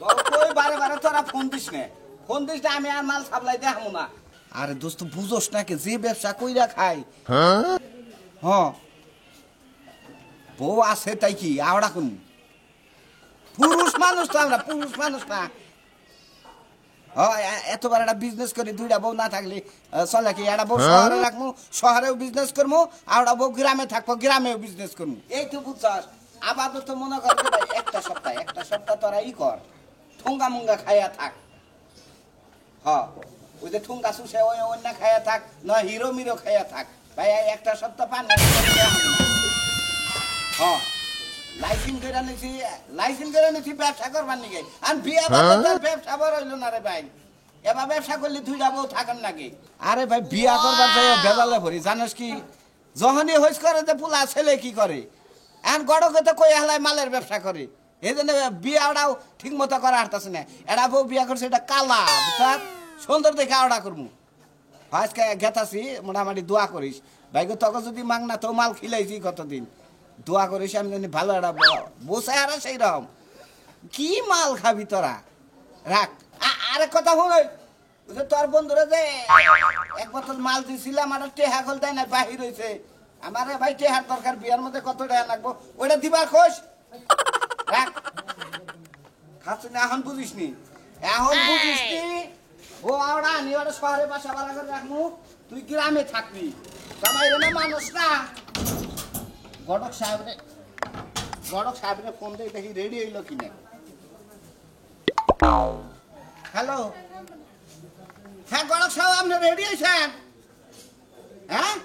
তোর কই বারে বারে তোরা ফোন দিস না আমি আর মাল সাপ্লাই দেখাবো না। আরে দোস্ত বুঝোস না কে যে ব্যবসা কইরা খাই হ্যাঁ বউ আছে তাই কি আওড়া কোন পুরুষ মানুষ তো আমরা পুরুষ মানুষ না। এতবার একটা বিজনেস করি দুইটা বউ না থাকলে চলে কি একটা বউ শহরে রাখবো শহরেও বিজনেস করবো আর একটা বউ গ্রামে থাকবো গ্রামেও বিজনেস করবো এই তো বুঝছস। আপাতত মনে কর একটা সপ্তাহ তোরা ই কর ঠুঙ্গা মুঙ্গা খাইয়া থাক। ওই যে ঠুঙ্গা শুষে ওই অন্য খাইয়া থাক নয় হিরো মিরো খাইয়া থাক ভাই একটা সপ্তাহ পান লাইসেন্স করে নিছি ব্যবসা করবার নাকি আর বিয়া ব্যবসা বড় হইলো না রে ভাই। এবার ব্যবসা করলে দুইটা বউ থাকেন নাকি? আরে ভাই বিয়া করবার যাই বেজালে ভরি জানিস কি যখনই হইস করে যে পোলা ছেলে কি করে এখন গড়কে তো কই হেলায় মালের ব্যবসা করে এই জন্য বিয়াটাও ঠিক মতো করা হারতাছে না। এটা বউ বিয়া করছে এটা কালা বুঝা সুন্দর দেখে আওড়া করবো আজকে গেতাছি মোটামুটি দোয়া করিস ভাই তোকে যদি মাং না তো মাল খিলাইছি কতদিন দোয়া করিস আমি জানি ভালো একটা বসে আর সেই রকম কি মাল খাবি তোরা রাখ। আরেক কথা হই তোর বন্ধুরা যে এক বোতল মাল দিয়েছিলাম আমার টেহা খোল দেয় না বাহির হয়েছে আমার ভাই টেহার দরকার বিয়ার মধ্যে কত টাকা লাগবো ওইটা দিবার খোঁজ রাখ খাচ্ছি না এখন বুঝিস নি ও আমরা আনি ওটা শহরে বাসা বাড়া করে রাখবো তুই গ্রামে থাকবি সবাই না মানুষ না। গড়ক সাহেবের ফোন দিয়ে দেখি রেডি হইলো কিনা। হ্যালো হ্যাঁ গড়ক সাহেব আপনি রেডি হয়েছেন? হ্যাঁ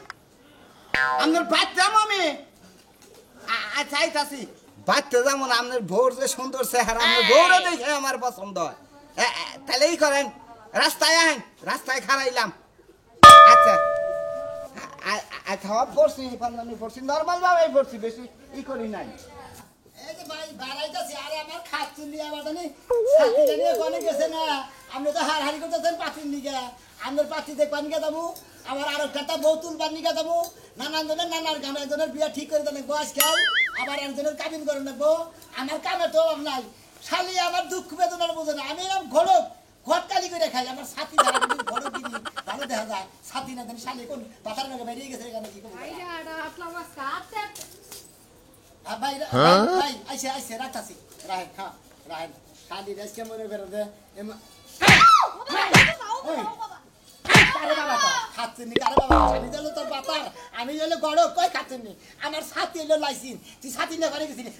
আপনার বাচ্চা আমি আচ্ছা আইতাছি বাচ্চা যেমন আপনার ভোর যে সুন্দর চেহারা আপনার ভোরে দেখে আমার পছন্দ হয় তাহলে এই করেন রাস্তায় আহেন রাস্তায় খারাইলাম। আচ্ছা আচ্ছা পড়ছি পড়ছি নর্মাল ভাবে পড়ছি বেশি ই করি নাই। এই যে ভাই বাড়াইতাছি আরে আমার খাচ্ছুলি আবার জানি সাথী জানি কোনে গেছে না আমরা তো হাড়ি করতেছেন পাতির নিগা আমদের পাতি দেখবান নিগা যাবো আবার আরো একটা বউ তুলবার নিগা যাবো নানার গান একজনের বিয়া ঠিক করে দেন বয়স খেয়াল আবার একজনের কাবিন করে নেবো আমার কামে তো অভাব নাই শালি আমার দুঃখ বেদনার বোঝে না আমি এরকম ঘটকালি করে খাই আমার সাথী যারা ঘরে দিদি ভালো দেখা যায় সাথী না দেন শালি কোন পাতার নাকি বেরিয়ে গেছে এখানে কি করবো ভাই আইসে রাখতাছি রাহেন রাহেন খালি রেস কেমন বেরোতে আমি হলো গড় কই খাচ্ছেন আমার সাথী হলো লাইসিন তুই সাথী না করে গেছিলি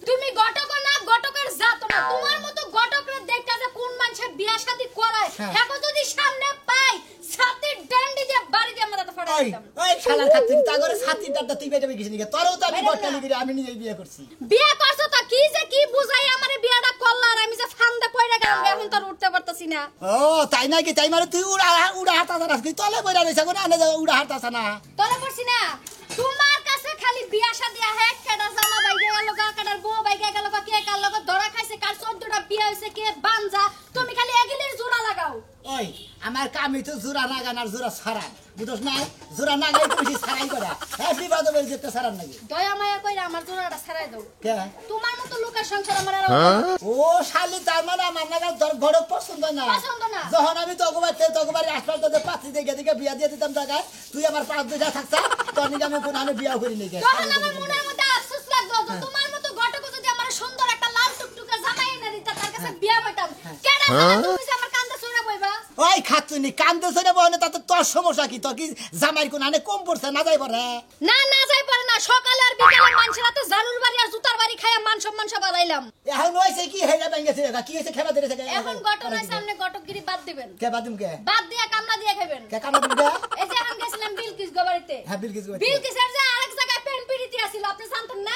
তুমি গটক না গটকের জাত না তোমার মতো গটকরে দেখতে যে কোন মানুষে বিয়া শাদী করায় এখন যদি সামনে পাই সাথীর ডন্ডি দিয়ে বাড়ি দিয়ে মাথা ফাটাই দিতাম। ওই শালা খাচ্ছেন তা করে সাথীর ডাটা তুই বেটা গেছিস নাকি তোরও তো আমি গটকালি করে আমি নিজেই বিয়ে করছি। বিয়া করছো তা কি যে কি বুঝাই আমারে বিয়াটা করলা আর আমি যে ফান্দে পড়ে গেলাম এখন তো উঠতে পারতাছি না। ও তাই নাকি তাই মানে তুই উড়া হাতা না তুই তলে বইরা রইছ না আনে উড়া হাতাছ না তলে পড়ছি না তোমার কাছে খালি বিয়া শাদী আহে কেডা জামা বাইকে গেল গা কেডার বউ বাইকে গেল গা কে কার লগে ধরা খাইছে কার 14টা বিয়া হইছে কে বানজা তুমি খালি এগিলের জোড়া লাগাও। ওই আমার কামই তো জোড়া লাগানোর জোড়া ছাড়া বুঝছ না জোড়া না গাই তুই ছাড়াই করা হ্যাঁ বিবাদ বলে যেতে ছাড়ার নাকি দয়া মায়া কইরা আমার জোড়াটা ছাড়াই দাও। কে তোমার মতো লোকের সংসার আমার আর ও শালি তার মানে আমার লাগা তোর বড় পছন্দ না যখন আমি তগবারে হাসপাতালে পাত্রী দেখে দেখে বিয়া দিয়ে দিতাম জায়গায় তুই আমার পাঁচ দুইটা থাকছা তোর নিকে আমি কোন আমি বিয়া করি নাকি তখন আমার মনের মধ্যে আফসোস লাগতো তোমার মতো ঘটক যদি আমার সুন্দর একটা লাল টুকটুকে জামাই এনে দিতা তার কাছে বিয়া হইতাম কেডা তুমি যে আমার কান্দে শুনে বইবা ওই খাচ্ছুনি কান্দে শুনে বনে তাতে তোর সমস্যা কি তোর কি জামাইর কোন আনে কম পড়ছে না যাই পারে না যাই পারে না সকালে আর বিকালে মানুষেরা তো জালুর বাড়ি আর জুতার বাড়ি খায়া মান সম্মান সব আলাইলাম এখন হইছে কি হেলা ভাঙেছে কি হইছে খেবা দিতেছে এখন ঘটনার সামনে ঘটকগিরি বাদ দিবেন কে বাদ দিম কে বাদ দিয়া কামলা দিয়া খাবেন কে কামলা দিম কে এই যে এখন গেছিলাম বিলকিস গোবাড়িতে হ্যাঁ বিলকিসের যে আরেক জায়গায় পেন পিড়িতি আছিল আপনি জানতেন না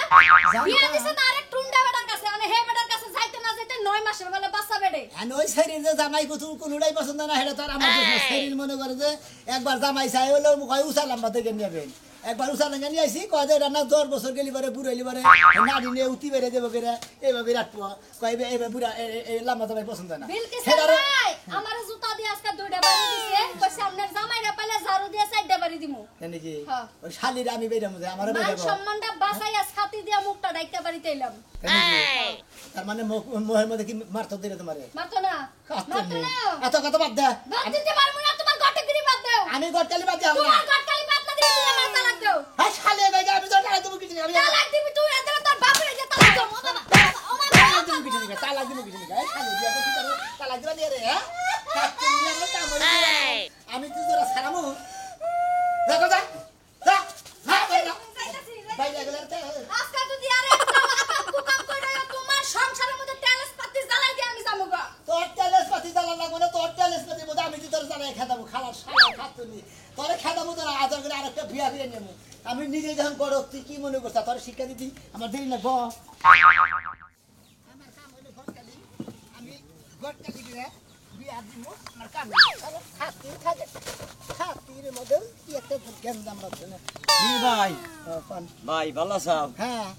বিয়া দিছেন আরেক টুন্ডা বেটার কাছে মানে হে বেটার কাছে যাইতে না যাইতে 9 মাসের বেলা বাচ্চা বেড়ে আর ওই শরীর যে জামাই কোনটাই পছন্দ না হেটা তো আমার শরীর মনে করে যে একবার জামাই চাই হলো কয় উসা লম্বা থেকে নেবেন একবার উষা নাঙ্গা নিয়ে আইসি কয় যে রান্না 10 বছর গেলি পারে বুড়াইলি পারে নাড়ি নিয়ে উতি বেড়ে দেবো কেরা এইভাবে রাখবো কয় এবার বুড়া এই লাম্বা জামাই পছন্দ না বিলকিস সেটারে ভাই আমার জুতা দিয়ে আজকে 2টা বাড়ি দিছে কইছে আপনার জামাইরা পাইলে ঝাড়ু দিয়ে 4টা বাড়ি দিমু নাকি হ্যাঁ। ওই শালিরা আমি বেড়ে মধ্যে আমার মান বেড়ে সম্মানটা বাঁচাইয়া ছাতি দিয়া মুখটা ডাইকা বাড়িতে এলাম তার মানে মোহের মধ্যে কি মারতো দিলে তোমারে মারতো না মারতো না এত কথা বাদ দে বাদ দিতে পারবো না তোমার গটগিরি বাদ দাও আমি গটকালি বাদ দেব না তোমার গটকালি বাদ না দিয়ে তুমি আমার তালাক দাও হ্যাঁ শালি বেজা আমি তো টাকা দেবো কিছু আমি তালাক দিবি তুই এত তোর বাপরে যে তালাক দাও ও বাবা ও মা তালাক দেবো কিছু না তালাক দেবো কিছু না শালি বিয়া করতে পারো তালাক দিবা নিয়ে রে হ্যাঁ আমি তুই তোরা সারামু দেখো যা যা হ্যাঁ বাইরা বাইরা গেলে আজকে যদি আরে একটা কাম করে তোমার সংসারের মধ্যে টেলেস পাতি জ্বালাই দিয়ে আমি যাবো গা তোর টেলেস পাতি জ্বালা লাগবে না তোর টেলেস পাতি মধ্যে আমি তোর জ্বালাই খাদাবো খালা শালা খাতুনি তোরে খাদাবো তোর আদর করে আরেকটা বিয়া বিয়ে নেবো আমি নিজে যখন বড় তুই কি মনে করছ তোর শিক্ষা দিবি আমার দেরি না গ আমার কাম হলো ঘরকালি আমি ঘরকালি করে বিয়া দিব আমার কাম চলো খাতির থাকে খাতির মধ্যে কি একটা জ্ঞান দাম রাখছে না জি ভাই পান ভাই ভালো আছো হ্যাঁ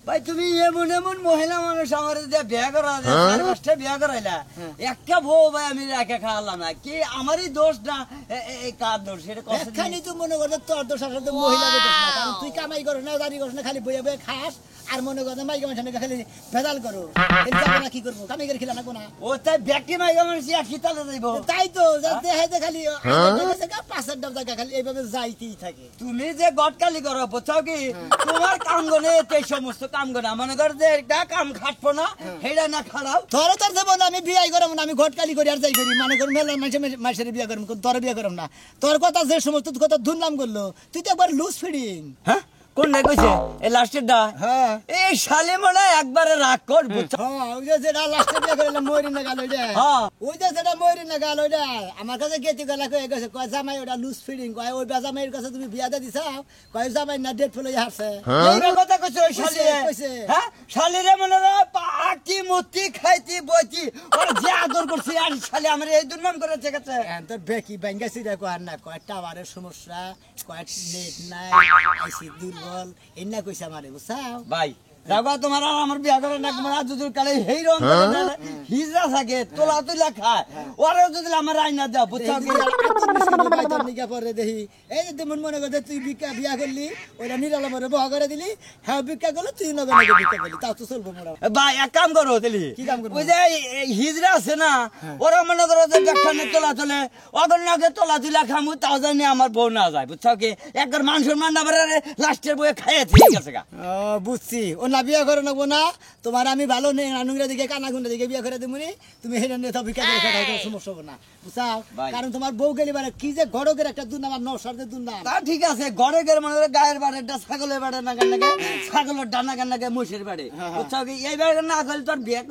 ভাই তুমি এমন এমন মহিলা মানুষ আমার যে বিয়া করা চার পাঁচটা বিয়া করাইলা একটা বউ ভাই আমি রেখে খাওয়ালাম না কি আমারই দোষ না এই কার দোষ সেটা কষ্ট এখানে তুই মনে করবে তোর দোষ আসলে মহিলা দোষ না কারণ তুই কামাই করো না দাঁড়ি করো না খালি বইয়া বইয়া খাস আর মনে করো মাইকা মানুষ খালি ভেজাল করো এই যাবো না কি করবো কামাই করে খেলা না কোনা ও তাই ব্যক্তি মাইকা মানুষ কি তালে যাইব তাই তো দেখাইতে খালি 5 ডাব টাকা খালি এইভাবে যাইতেই থাকে তুমি যে গটকালি করো বুঝছাও কি তোমার কামগনে এই সমস্ত কামগনে মনে কর যে একটা কাম খাটবো না হেডা না খাড়াও তোর তোর দেবো না আমি বিয়াই করব না আমি ঘটকালি করি আর যাই করি মনে করি মেলা মাসের বিয়া করব তোর বিয়া করব না তোর কথা যে সমস্ত কথা ধুমধাম করলো তুই তো একবার লুজ ফিডিং হ্যাঁ কোন না কইছে এই লাস্টের ডা হ্যাঁ এই শালে মনে হয় একবারে রাগ কর বুঝছ হ্যাঁ ওই যে যেটা লাস্টে বিয়া করলাম ময়ূরী না গেল ওইটা হ্যাঁ। ওই যে যেটা ময়ূরী না গেল ওইটা আমার কাছে গেতি গলা কয়ে গেছে কয় জামাই ওটা লুজ ফিডিং কয় ওই জামাইয়ের কাছে তুমি বিয়া দিয়ে দিছাও কয় জামাই না ডেট ফেলে হারছে এই কথা কইছে ওই শালে কইছে। হ্যাঁ শালিরে মনে হয় পাটি মুতি খাইতি বইতি ওর যে আদর করছে আর শালে আমার এই দুর্নাম করেছে গেছে তোর বেকি ব্যাঙ্গাসি দেখো আর না কয় টাওয়ারের সমস্যা কয় নেট নাই আইসি দুর্বল এই না কইছে আমারে বুঝছাও ভাই রাগা তোমার আর আমার বিয়া করে না তোমার যদুর কালে হেই রং হিজরা থাকে তোলা তুলা খায় ওরে যদি আমার আইনা দাও বুঝছো কি পরে দেখি এই যে তুমি মনে করতে তুই বিয়া করলি ওইটা নিরালামরে বহা করে দিলি হ্যাঁ ভিক্ষা করলে তুই নগর ভিক্ষা করলি তাও তো চলবো মোড়া ভাই এক কাম করো তাহলে কি কাম করবো? ওই যে হিজরা আছে না ওরা মনে করো যে ব্যাখ্যানে তোলা তোলে অগর নাকে তোলা তুলা খামু তাও জানি আমার বউ না যায় বুঝছো কি একবার মানুষের মান্ডা বেড়ে লাস্টের বইয়ে খাইয়ে ঠিক গেছে গা বুঝছি ও না বিয়া করে নেবো না তোমার আমি ভালো নেই নানুংরা দিকে কানাগুন্ডা দিকে বিয়া করে দেবো তুমি হেরে নিয়ে তো ভিক্ষা করে খাওয়া কোনো সমস্যা হবে না বুঝছাও ভাই। কারণ তোমার বউ গেলি মানে কি যে গড়কের একটা দুর্নাম আর নৌসারদের দুর্নাম তা ঠিক আছে ঘরে গেলে মনে হয় গায়ের বাড়িটা ছাগলের বাড়ি না কেন ছাগলের ডানা কেন মহিষের বাড়ি বুঝছো কি এই বাড়ি না করলে তোর বিয়ে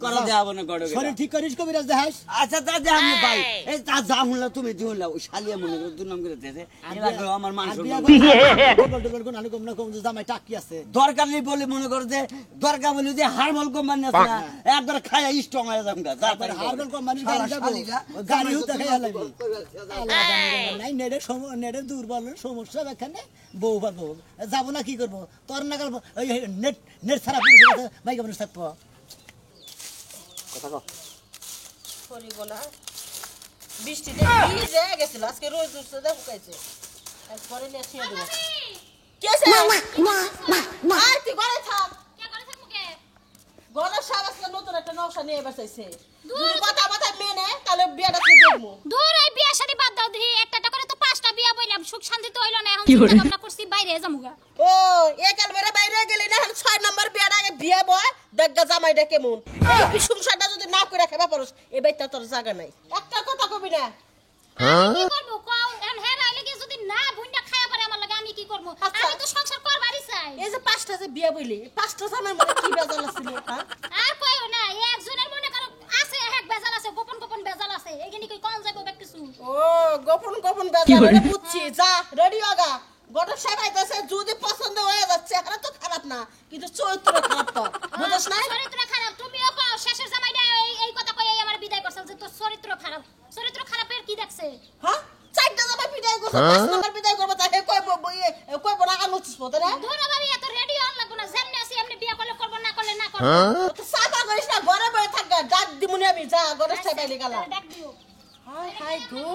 করা দেওয়া না ঘরে শরীর ঠিক করিস কবিরাজ দেখাস আচ্ছা তা যে আমি ভাই এই তা যা শুনলা তুমি দিলা ওই শালিয়া মনে করে দুর্নাম করে দিয়েছে আমার মানুষ জামাই টাকি আছে দরকার নেই বলে মনে করো যে দরকার বলে যে হারমল কোম্পানি আছে না একবার খায়া স্ট্রং হয়ে যাবে তারপরে হারমোন কোম্পানির গাড়ি যাবো গাড়ি হুতে খাইয়া লাগবে নাই নেটের দুর্বল সমস্যা এখানে বউ পাবো যাবো না কি করবো তোর না করবো ওই নেট নেট ছাড়া বাইক মানুষ থাকবো কথা কো করিব না বৃষ্টিতে ভিজে গেছিল আজকে রোজ উঠছে দেখো কাইছে আজ পরে নিয়ে ছিয়া দেবো কেসে আয় তুই ঘরে থাক কে করে থাকবো কে ঘরের সব আজকে নতুন একটা নকশা নিয়ে এবার চাইছে দূর যদি কথা কথা মেনে তাহলে বিয়েটা তুই দেখবো দূর এই বিয়া শাদী বাদ দাও দি একটা করে তো 5টা বিয়া বইলাম সুখ শান্তি তো হইলো না এখন চিন্তা ভাবনা করছি বাইরে যামুগা ও একাল বেড়ে বাইরে গেলি না 6 নম্বর বিয়ের আগে বিয়ে বয় দেখা জামাইটা কেমন এই সংসারটা যদি না করে রাখে বাপরস এই বাইটা তোর জায়গা নাই একটা কথা কবি না কি করবো কও এখন হ্যাঁ রাইলে কি যদি না বুইন্ডা খায়া পারে আমার লাগে আমি কি করবো আচ্ছা। আমি তো সংসার করবারই চাই এই যে 5টা যে বিয়ে বইলি 5টা জামাই মধ্যে কি বেজাল আছিল হ্যাঁ আর কইও না একজনের মনে করো আছে এক বেজাল আছে গোপন গোপন বেজাল আছে এখানে কই কোন যাইবো বেক কিছু ও গোপন গোপন বেজাল বুঝছি যা রেডি আগা গড় সারাইতেছে যদি পছন্দ হয়ে যাচ্ছে আর তো খারাপ না কিন্তু চরিত্র খারাপ তো বুঝছ না চরিত্র খারাপ তুমিও কও শেষের জামাইটা এই কথা কই আমার বিদায় করছাল যে তোর চরিত্র খারাপের কি দেখছে হ্যাঁ চারটা জামাই বিদায় করছে 5 নম্বর বিদায় করব তা হে কই তো সাবা করিস না ঘরে বসে থাক ডাক দিমুনি আমি যা ঘরে ছাই বাইলে গেলা ডাক দিও হাই হাই গো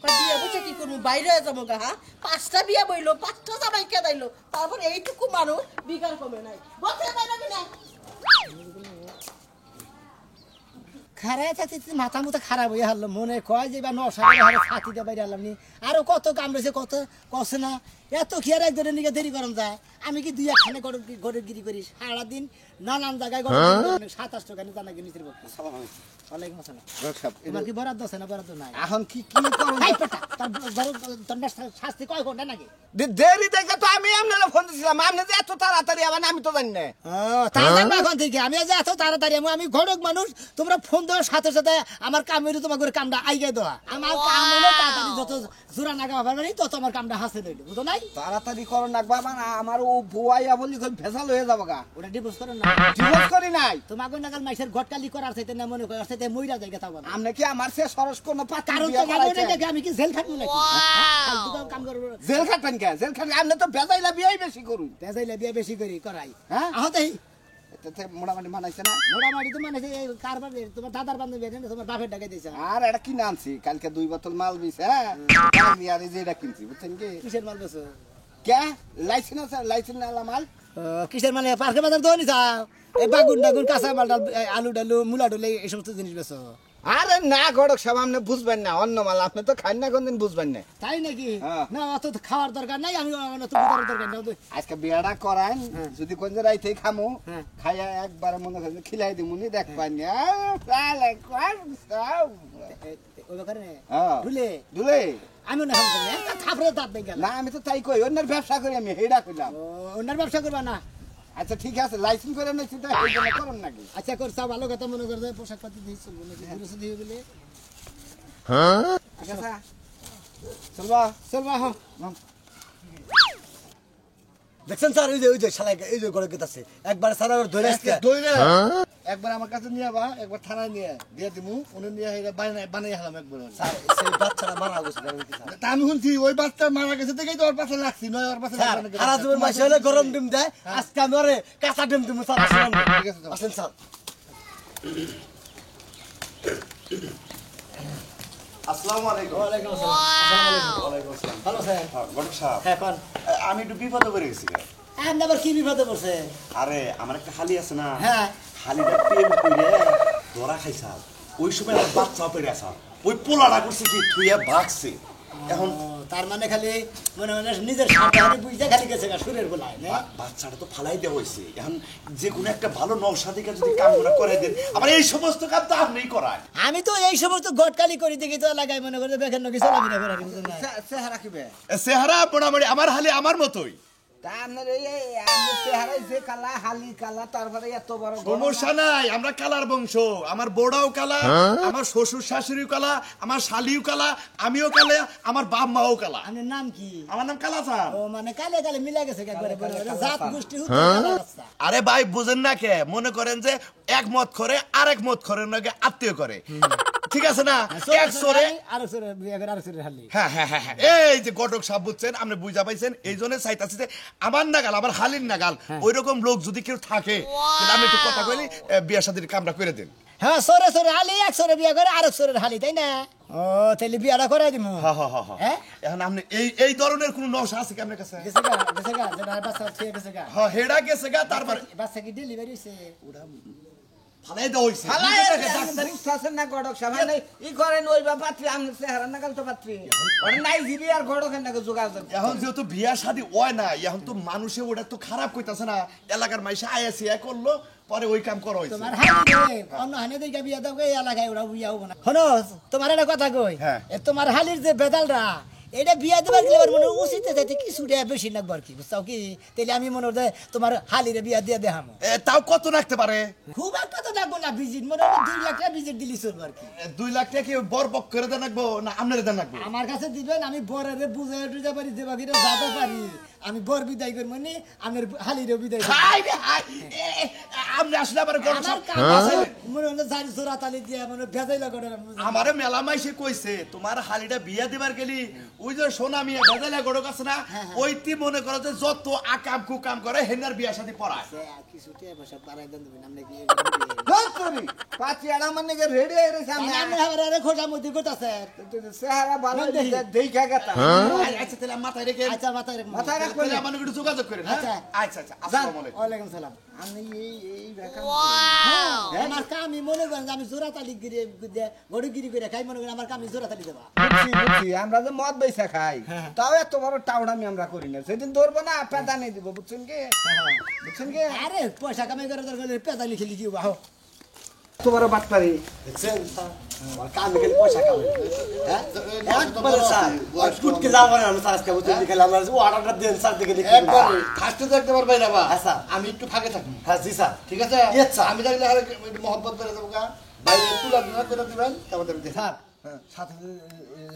বিয়া বসে কি করবো বাইরে যাবো গা হ্যাঁ 5টা বিয়া বইলো 5টা জামাই কে দাইলো তারপর এইটুকু মানুষ বিকার কমে নাই বসে বাইরে কিনা খারাপ থাকতে মাথা মুথা খারাপ হয়ে হারলো মনে কয় যে বা নশা হারে ছাতিতে বাইরে হারলাম নি আরো কত কাম রয়েছে কত কষে না এত কি আর একজনের নিকে দেরি করম যায় আমি কি দুই একখানে গড়ের গিরি করি সারাদিন নানান জায়গায় গড়ে 27 টাকা নিয়ে জানা গিয়ে পক্ষে ওয়ালাইকুম আসসালাম তোমার কি বরাদ্দ আছে না বরাদ্দ নাই এখন কি করুন হাই পেটা তোর শাস্তি কয় ঘন্টা নাকি দেরি দেখে তো আমি আপনারা ফোন দিছিলাম আপনি যে এত তাড়াতাড়ি আবার আমি তো জানি না তাড়াতাড়ি এখন থেকে আমি যে এত তাড়াতাড়ি আমি ঘটক মানুষ তোমরা ফোন দেওয়ার সাথে সাথে আমার কামের তোমার করে কামটা আইগে দেওয়া আমার কাম হলো তাড়াতাড়ি যত জোড়া নাগা পারবে তত আমার কামটা হাসে দিল বুঝো নাই তাড়াতাড়ি করো না বাবা না আমার ও বুয়াইয়া বলি ভেজাল হয়ে যাবো গা ওটা ডিভোর্স করো না ডিভোর্স করি নাই তোমাকে নাগাল মাইসের ঘটকালি করার চাইতে না মনে করার চাইতে মইরা যায় কথা বল আপনি কি আমার সে সরস কোনো কারণ তোমার মনে দেখে আমি কি জেল খাটবো নাকি কাম করবো জেল খাটবেন কে জেল খাটবেন আপনি তো ভেজাইলা বিয়াই বেশি করুন পেঁচাইলে বিয়ে বেশি করি করাই হ্যাঁ? আহতেই এতে মোটামুটি মানাইছে না মোটামুটি তো মানে কারবার তোমার দাদার বান্ধবী তোমার বাপের ডাকে দিয়েছে আর এটা কিনে আনছি কালকে 2 বোতল মাল বিছে হ্যাঁ আর এই যে এটা কিনছি বুঝছেন কি কিসের মাল বেছো কে লাইসেন্স আলা মাল কিসের মানে পার্কে বাজার দোনি চাও এই বাগুন টাগুন কাঁচা মাল ডাল আলু ডালু মুলা ডুলে এই সমস্ত জিনিস বেছো আরে না গড়ক সব আপনি বুঝবেন না অন্য মাল আপনি তো খান না কোনদিন বুঝবেন না তাই নাকি হ্যাঁ। না অত খাওয়ার দরকার নাই আমি অত বুঝার দরকার নাই আজকে বিয়াটা করান যদি কোন রাইতে খামু হ্যাঁ। খাইয়া একবার মনে করেন খিলাই দিমুনি দেখ পাইনি ওই ব্যাপারে হ্যাঁ। ভুলে দুলে আমি না খাপড়ে দাঁত দেখ গেল না আমি তো তাই কই অন্যের ব্যবসা করি আমি হেডা কইলাম অন্যার ব্যবসা করবা না আচ্ছা ঠিক আছে লাইসেন্স করে নিচ্ছি তো এই জন্য করুন নাকি আচ্ছা করছা ভালো কথা মনে করে পোশাক পাতি দিয়ে চলবো নাকি ঘুরেছে দিয়ে বলে ঠিক আছে চলবা চলবা হ্যাঁ দেখছেন স্যার ওই যে শালা এই যে গড়ে গেতাছে একবার স্যার আর ধরে আসছে দইরে একবার আমার কাছে নিয়ে আবা একবার থানায় নিয়ে দিয়ে দিমু উনি নিয়ে এটা বানাই হলাম একবার স্যার সেই বাচ্চাটা মারা গেছে জানেন কি স্যার তা আমি শুনছি ওই বাচ্চা মারা গেছে দেখেই তো ওর পাশে লাগছি নয় ওর পাশে স্যার সারা জীবন মাসে হলে গরম ডিম দেয় আজকে আমি ওরে কাঁচা ডিম দিব স্যার ঠিক আছে, যাও। আসেন স্যার আসসালামু আলাইকুম ওয়ালাইকুম আসসালাম ওয়ালাইকুম আসসালাম ভালো স্যার গণক সাহেব হ্যাঁ কোন আমি একটু বিপদে পড়ে গেছি আপনি আবার কি বিপদে পড়ছে আরে আমার একটা হালি আছে না হ্যাঁ হালিটা প্রেম করে ধরা খাইছাল ওই সময় আমার বাচ্চা পেরে আসাল ওই পোলাটা করছে কি তুইয়া ভাগছে এখন তার মানে খালি মনে মনে নিজের সাথে বুঝতে খালি গেছে সুরের গোলায় না বাচ্চাটা তো ফালাই দেওয়া হয়েছে এখন যে কোনো একটা ভালো নৌসাদিকা যদি কামনা করে দেন আবার এই সমস্ত কাম তো আপনিই করায় আমি তো এই সমস্ত গটকালি করি দেখি তো লাগাই মনে করে বেখান নাকি চলাফেরা করে বুঝলেন না চেহারা কিবে চেহারা মোটামুটি আমার হালি আমার মতোই তা আপনার এই আমাদের চেহারায় যে কালা হালি কালা তারপরে এত বড় সমস্যা নাই আমরা কালার বংশ আমার বড়াও কালা আমার শ্বশুর শাশুড়িও কালা আমার শালিও কালা আমিও কালা আমার বাপ মাও কালা আপনার নাম কি আমার নাম কালা স্যার ও মানে কালে কালে মিলা গেছে একবারে জাত গোষ্ঠী হতে কালা রাস্তা আরে ভাই বুঝেন না কে মনে করেন যে এক মত করে আরেক মত করে নাকি আত্মীয় করে ঠিক আছে না এক সরে আরো সরে বিয়ে করে আরো সরে হালি হ্যাঁ হ্যাঁ হ্যাঁ হ্যাঁ। এই যে গটক সাহেব বুঝছেন আপনি বুঝা পাইছেন এই জন্য চাইতাছি যে আমার নাগাল আমার হালির নাগাল ওই রকম লোক যদি কেউ থাকে তাহলে আমি একটু কথা কইলি বিয়ে শাদীর কামটা করে দেন হ্যাঁ সরে সরে হালি এক সরে বিয়ে করে আরেক সরে হালি তাই না ও তাহলে বিয়াটা করাই দিমু হ্যাঁ হ্যাঁ হ্যাঁ হ্যাঁ এখন আপনি এই ধরনের কোন নকশা আছে কি আপনার কাছে গেছে গা যেটা বাচ্চা ঠিক গেছে গা হ্যাঁ হেডা গেছে গা তারপরে বাচ্চা কি ডেলিভারি হইছে ফালাই দেওয়া হইছে বুঝতেছেন না গড়ক সাহেব ই করেন ওই বা পাত্রী আপনার চেহারা নাগাল তো পাত্রী ওর নাইজেরিয়ার গড়কের নাকি যোগাযোগ এখন যেহেতু বিয়া শাদী হয় না এখন তো মানুষে ওটা তো খারাপ কইতাছে না এলাকার মাইসে আইএসিয়া করলো পরে ওই কাম করা হইছে তোমার হালি রে অন্য হানে দিকে বিয়া দাও এই এলাকায় ওরা বিয়া হবো না শোনো তোমার একটা কথা কই হ্যাঁ। এ তোমার হালির যে বেদালরা এটা বিয়া দেবার গেলে মনে উচিত চাইতে কিছু বেশি লাগবার কি বুঝছাও কি তাহলে আমি মনে হয় তোমার হালিরে বিয়া দিয়ে দেখামো তাও কত রাখতে পারে খুব একটা তো লাগবো না ভিজিট মনে হয় 2 লাখ টাকা ভিজিট দিলি চলবো আর কি 2 লাখ টাকা কি বর পক করে দেন রাখবো না আপনারে দেন রাখবো আমার কাছে দিবেন আমি বরের বুঝে টুজে পারি যে বাকিটা যাতে পারি আমি বর বিদায় করবো নি আমার হালিরও বিদায় করবো। হাই রে হাই আপনি আসলে আমার গরক সাপ মনে হলো জারি জোড়া তালি দিয়ে মানে ভেজাইলা করে আমারে মেলা মাইসে কইছে তোমার হালিটা বিয়া দিবার গেলি ওই যে সোনা মিয়া ভেজাইলা গড়ক আছে না ওইটি মনে করো যে যত আকাম কুকাম করে হেনার বিয়া শাদী পড়ায় কিছু টিয়া পয়সা বাড়াই দেন দেবেন আপনি কি ধরি পাঁচি আড়া মানে রেডি হয়ে রয়েছে আমি আমি আরে খোঁজা মধ্যে করতেছে চেহারা ভালো দেখা গেতা আচ্ছা তাহলে মাথায় রেখে আচ্ছা মাথায় মাথায় রাখ তাহলে আমার একটু যোগাযোগ করেন হ্যাঁ? আচ্ছা। আচ্ছা আচ্ছা আসসালামু আলাইকুম ওয়ালাইকুম সালাম আমি এই বেকা আমার কামি মনে করেন যে আমি জোড়া তালি গিরি গড়িগিরি করে খাই মনে করেন আমার কামি জোড়া তালি দেবা বুঝছি আমরা যে মদ বেচা খাই তাও এত বড় টাউডামি আমরা করি না সেদিন ধরবো না পেদা নিয়ে দিব বুঝছেন কি আরে পয়সা কামাই করে দরকার হলে পেদা লিখে লিখি বাহ তোমার বাটপারি কামে গেলে পয়সা কামাই হ্যাঁ একবারে স্যার গুটকে যাবো না স্যার আজকে বুঝতে গেলে আমরা ও অর্ডারটা দেন স্যার দেখে লিখে একবার ফার্স্টে তো একবার বাইরে বা হ্যাঁ, স্যার। আমি একটু ফাঁকে থাকি হ্যাঁ জি স্যার ঠিক আছে Yes, sir. আমি থাকলে আর মহব্বত করে দেবো গা বাইরে তুলা দিনা করে দিবেন তারপর দেবেন স্যার সাথে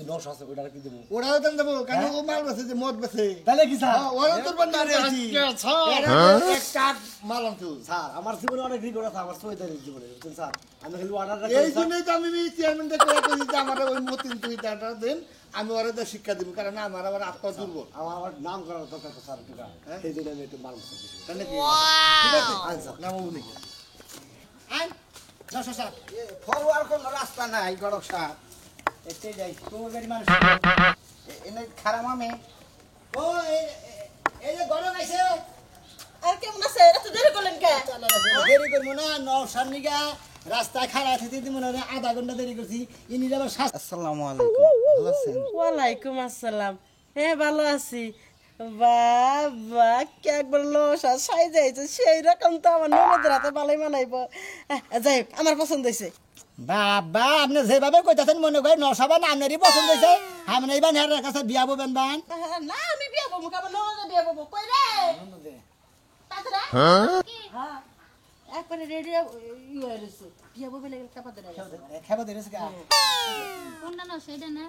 900 আছে ওটা কি দেবো ওরাও দেন দেবো কেন ও মাল বেছে যে মদ বেছে তাহলে কি স্যার ওরাও তোর বান্না পেরেছি। এক কাঠ মাল আনতো স্যার আমার জীবনে অনেক রিকর্ড আছে আমার সৈতানের জীবনে বুঝছেন স্যার আমি খালি অর্ডারটা এই জন্যই তো আমি চেয়ারম্যানটা করে কইছি যে আমার ওই মতিন তুই টাটা দেন আমি ওরা শিক্ষা দিব কারণ আমার আবার আত্মা দুর্বল আমার নাম করার দরকার তো স্যার একটু এই জন্য আমি একটু মাল বসে তাহলে কি ঠিক আছে আচ্ছা নাম উনি আই যশ স্যার ফরওয়ার্ড কোনো রাস্তা নাই গড়ক সাহ এতে যাই তোমার গাড়ি মানুষ এনে খারাপ আমি ও এই যে গরম আইছে আর কেমন আছে এটা তো দেরি করলেন কে দেরি করবো না নশার নিগা রাস্তায় খাড়া থেকে দিব না আধা ঘন্টা দেরি করছি ইনি আবার শ্বাস আসসালামু আলাইকুম ভালো আছেন ওয়ালাইকুম আসসালাম হ্যাঁ ভালো আছি বাবা কে একবার লসা সাই যাইছে সেই রকম তো আমার ননদের হাতে ভালোই মানাইবো যাই হোক, আমার পছন্দ হয়েছে বাবা আপনি যেভাবে কইতাছেন মনে করেন নশাবা না আপনারই পছন্দ হয়েছে আপনি এইবার হেরার কাছে বিয়া ববেন বান না আমি বিয়ে বলবো আমার ননদের বিয়ে বলবো কই রে তাছাড়া হ্যাঁ একবারে রেডি ইয়ে হয়েছে বিয়ে বলবে লেগে কাপা ধরে খেবা ধরেছে গা কোনটা না সেটা না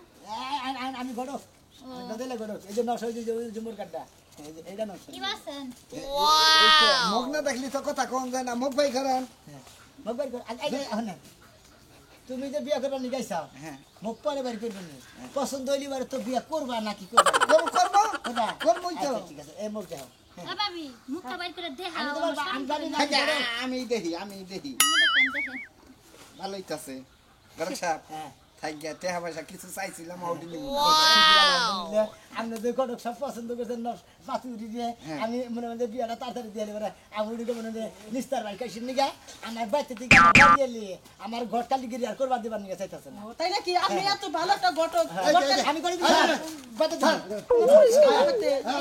আমি গড়ো দিলে গড়ো এই যে নশা জুমুর কাটটা এইটা নশা কি বাসেন মুখ না দেখলি তো কথা কম যায় না মুখ ভাই করেন মোবাইল কর তুমি যে বিয়া করবা নিগাইছ হ্যাঁ মুখ পরে বাড়ি করবে নি পছন্দ হইলি বারে তো বিয়া করবা নাকি করবা করবো করবা করবোই তো আচ্ছা, ঠিক আছে এই মুখ দাও এ ভাবি মুখটা বাইর করে দেখা আমি তোমার আমি জানি না আমি দেখি ভালোই আছে গড়ক সাহেব হ্যাঁ থাকিয়া টেহা পয়সা কিছু চাইছিলাম আউটি নিব আপনি যে কটক সব পছন্দ করছেন না পাতি উঠি দিয়ে আমি মনে মনে বিয়াটা তাড়াতাড়ি দিয়ে এবারে আমি উঠে মনে মনে নিস্তার ভাই কাইসির নিগা আমার বাড়িতে থেকে দিয়ে আমার ঘর কালি গিরি আর করবার দিবার নিগা চাইতেছে না তাই নাকি আপনি এত ভালো একটা ঘটক আমি করে দিই বাতে ধর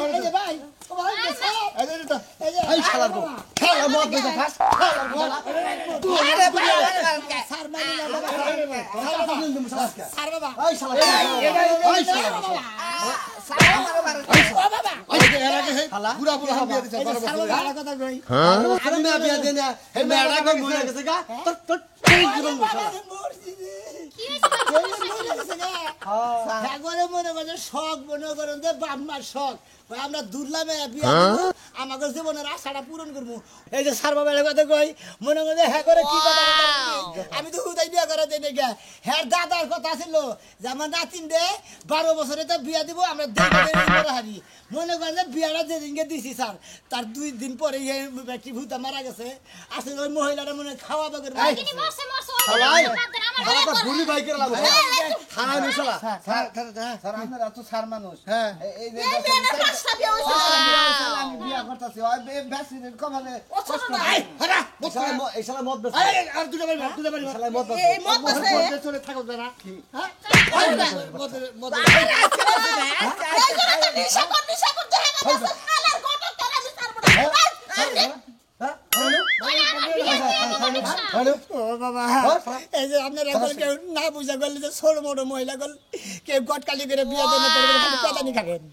এই যে ভাই ও ভাই এই যে এই শালার গো খেলা মদ বেচা খাস স্যার মাইনি না বাবা স্যার বাবা ওই শালা ওই শালা পুরা পুরা হাম দিয়ে দিছে বড় স্যার বড় বাবা কথা কই আরে মেয়া বিয়া দেন হে মেয়াটা কই মরে গেছে গা তোর তোর এই জীবন শালা কি হইছে মনে করে শখ মনে করেন যে বাপমার শখ ভাই আমরা দুর্লাভে বিয়া করবো, আমাদের জীবনের আশাটা পূরণ করবো। এই যে সার বাবা কথা কই মনে করে হ্যাঁ করে কি কথা আমি তো হুদাই বিয়া করে দেই না হ্যাঁ দাদার কথা ছিল যে আমার নাতিন দে 12 বছরে তো বিয়া দিব আমরা দেখে হারি মনে করেন যে বিয়াটা যেদিনকে দিছি স্যার তার 2 দিন পরে ব্যক্তি ভূতা মারা গেছে আসলে ওই মহিলাটা মনে খাওয়া দাওয়া করবে কিনি মরছে শালাই আমার শালা গুলি বাইকের লাগো খানা নি শালা স্যার আপনারা তো স্যার মানুষ হ্যাঁ এই যে হ্যাঁ আমি বিয়া করতেছি ওই বেশি কমালে কষ্ট নাই হারা এই শালা মদ বেচ আর দুটা বাড়ি শালা মদ বেচ এই মত আছে মধ্যে চলে থাকো যারা হ্যাঁ মধ্যে নিশা করতে হবে আলার ঘটক তারা আমি ছাড়বো না ও বাবা এই যে আপনারা কেউ না বুঝা গেলে যে ছোট মোটো মহিলা গল কেউ গটকালি করে বিয়া দেন কথা নি খাবেন